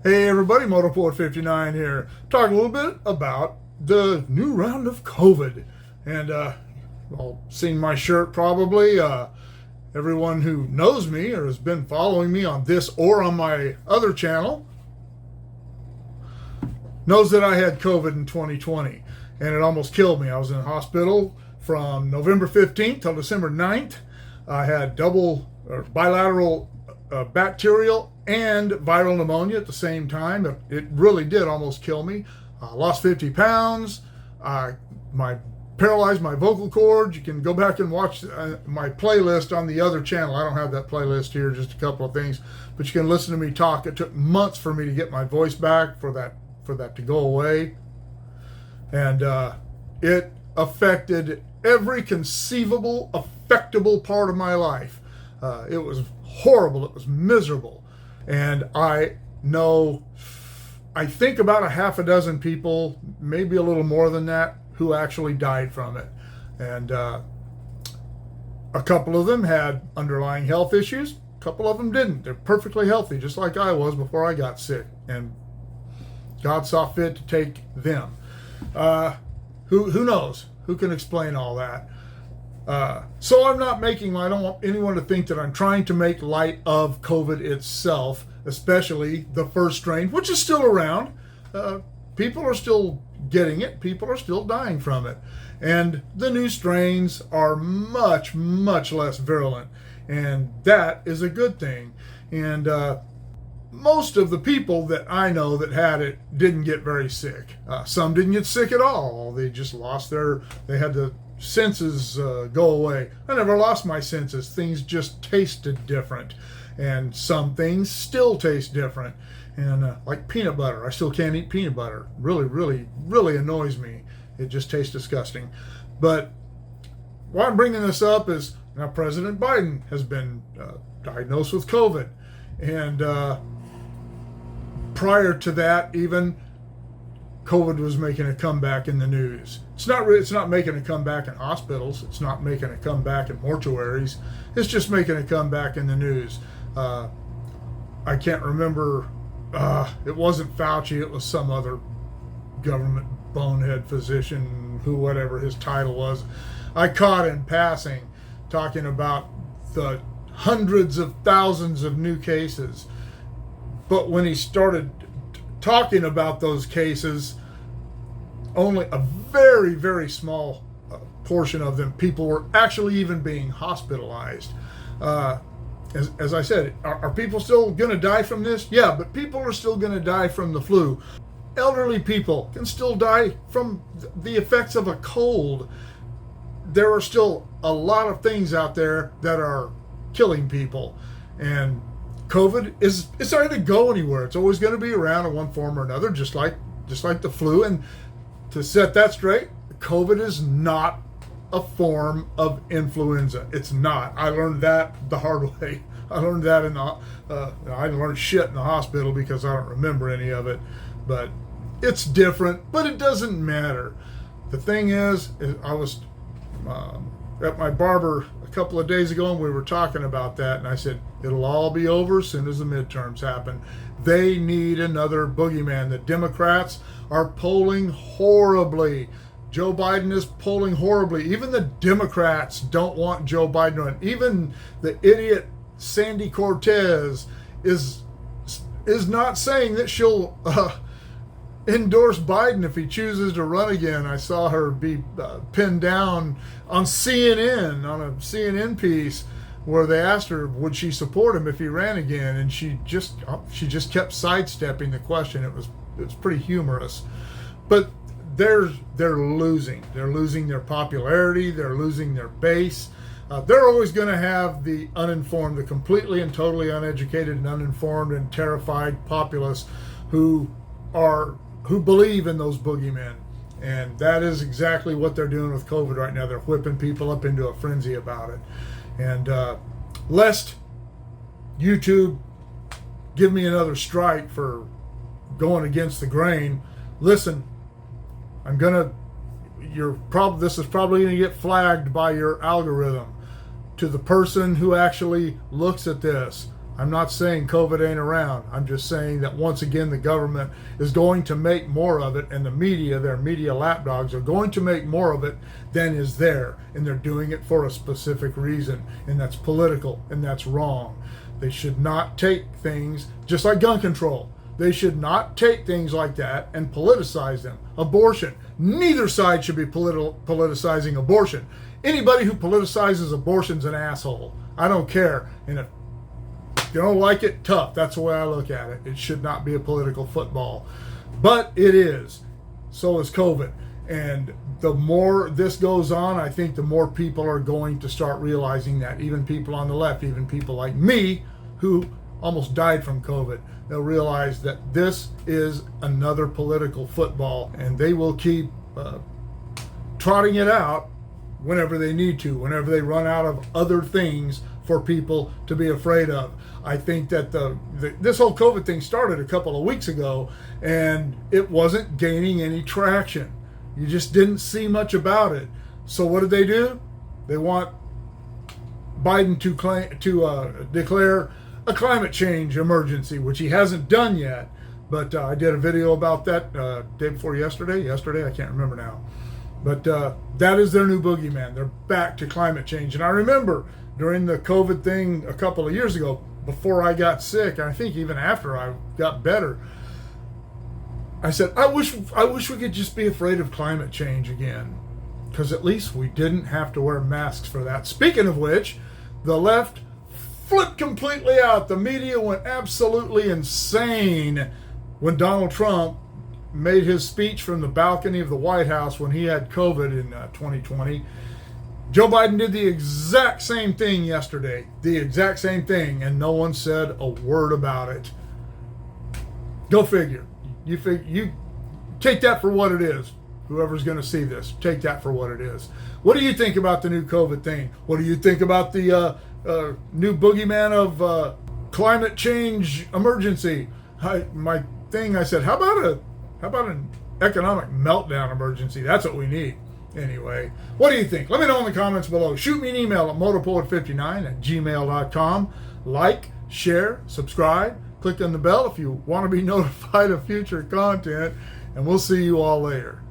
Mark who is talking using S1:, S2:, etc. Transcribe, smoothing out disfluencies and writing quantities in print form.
S1: Hey everybody, Motorport59 here. Talk a little bit about the new round of COVID. And all seen my shirt probably. Everyone who knows me or has been following me on this or on my other channel knows that I had COVID in 2020 and it almost killed me. I was in the hospital from November 15th till December 9th. I had double or bilateral bacterial and viral pneumonia at the same time. It really did almost kill me. I lost 50 pounds. My paralyzed my vocal cords. You can go back and watch my playlist on the other channel. I don't have that playlist here, just a couple of things, but you can listen to me talk. It took months for me to get my voice back, for that to go away, and it affected every conceivable affectable part of my life. It was horrible. It was miserable. And I think about a half a dozen people, maybe a little more than that, who actually died from it. And a couple of them had underlying health issues. A couple of them didn't. They're perfectly healthy, just like I was before I got sick. And God saw fit to take them. Who knows? Who can explain all that? So I don't want anyone to think that I'm trying to make light of COVID itself, especially the first strain, which is still around. People are still getting it. People are still dying from it. And the new strains are much, much less virulent. And that is a good thing. And most of the people that I know that had it didn't get very sick. Some didn't get sick at all. They just they had the senses go away. I never lost my senses. Things just tasted different, and some things still taste different. And like peanut butter, I still can't eat peanut butter. Really, really, really annoys me. It just tastes disgusting. But why I'm bringing this up is now President Biden has been diagnosed with COVID, and prior to that, even COVID was making a comeback in the news. It's not making a comeback in hospitals. It's not making a comeback in mortuaries. It's just making a comeback in the news. I can't remember. It wasn't Fauci. It was some other government bonehead physician, whatever his title was. I caught in passing talking about the hundreds of thousands of new cases. But when he started talking about those cases, only a very, very small portion of them, people were actually even being hospitalized. As I said, are people still going to die from this? Yeah, but people are still going to die from the flu. Elderly people can still die from the effects of a cold. There are still a lot of things out there that are killing people. And COVID it's not going to go anywhere. It's always going to be around in one form or another, just like the flu. And to set that straight, COVID is not a form of influenza. It's not. I learned that the hard way. I learned that I learned shit in the hospital because I don't remember any of it. But it's different. But it doesn't matter. The thing is I was at my barber a couple of days ago, and we were talking about that, and I said it'll all be over as soon as the midterms happen. They need another boogeyman. The Democrats are polling horribly. Joe Biden is polling horribly. Even the Democrats don't want Joe Biden to run. Even the idiot Sandy Cortez is not saying that she'll endorse Biden if he chooses to run again. I saw her be pinned down on CNN, on a CNN piece, where they asked her would she support him if he ran again, and she just kept sidestepping the question. It was pretty humorous. But they're losing. They're losing their popularity. They're losing their base. They're always going to have the uninformed, the completely and totally uneducated and uninformed and terrified populace who believe in those boogeymen. And that is exactly what they're doing with COVID right now. They're whipping people up into a frenzy about it. And lest YouTube give me another strike for going against the grain, listen, this is probably going to get flagged by your algorithm. To the person who actually looks at this, I'm not saying COVID ain't around. I'm just saying that once again the government is going to make more of it, and the media, their media lapdogs, are going to make more of it than is there. And they're doing it for a specific reason, and that's political, and that's wrong. They should not take things, just like gun control, they should not take things like that and politicize them. Abortion, neither side should be politicizing abortion. Anybody who politicizes abortion's an asshole. I don't care. And if you don't like it, tough. That's the way I look at it. It should not be a political football. But it is. So is COVID. And the more this goes on, I think the more people are going to start realizing that. Even people on the left, even people like me who almost died from COVID, they'll realize that this is another political football, and they will keep trotting it out whenever they need to, whenever they run out of other things for people to be afraid of. I think that this whole COVID thing started a couple of weeks ago, and it wasn't gaining any traction. You just didn't see much about it. So what did they do? They want Biden to declare a climate change emergency, which he hasn't done yet. But I did a video about that day before yesterday. I can't remember now. But that is their new boogeyman. They're back to climate change. And I remember during the COVID thing a couple of years ago, before I got sick, and I think even after I got better, I said, I wish we could just be afraid of climate change again, because at least we didn't have to wear masks for that. Speaking of which, the left flipped completely out. The media went absolutely insane when Donald Trump made his speech from the balcony of the White House when he had COVID in 2020. Joe Biden did the exact same thing yesterday, the exact same thing, and no one said a word about it. Go figure. You take that for what it is. Whoever's going to see this, take that for what it is. What do you think about the new COVID thing? What do you think about the new boogeyman of climate change emergency? I said, how about an economic meltdown emergency? That's what we need. Anyway, what do you think? Let me know in the comments below. Shoot me an email at motorpoet59@gmail.com. Like, share, subscribe, click on the bell if you want to be notified of future content, and we'll see you all later.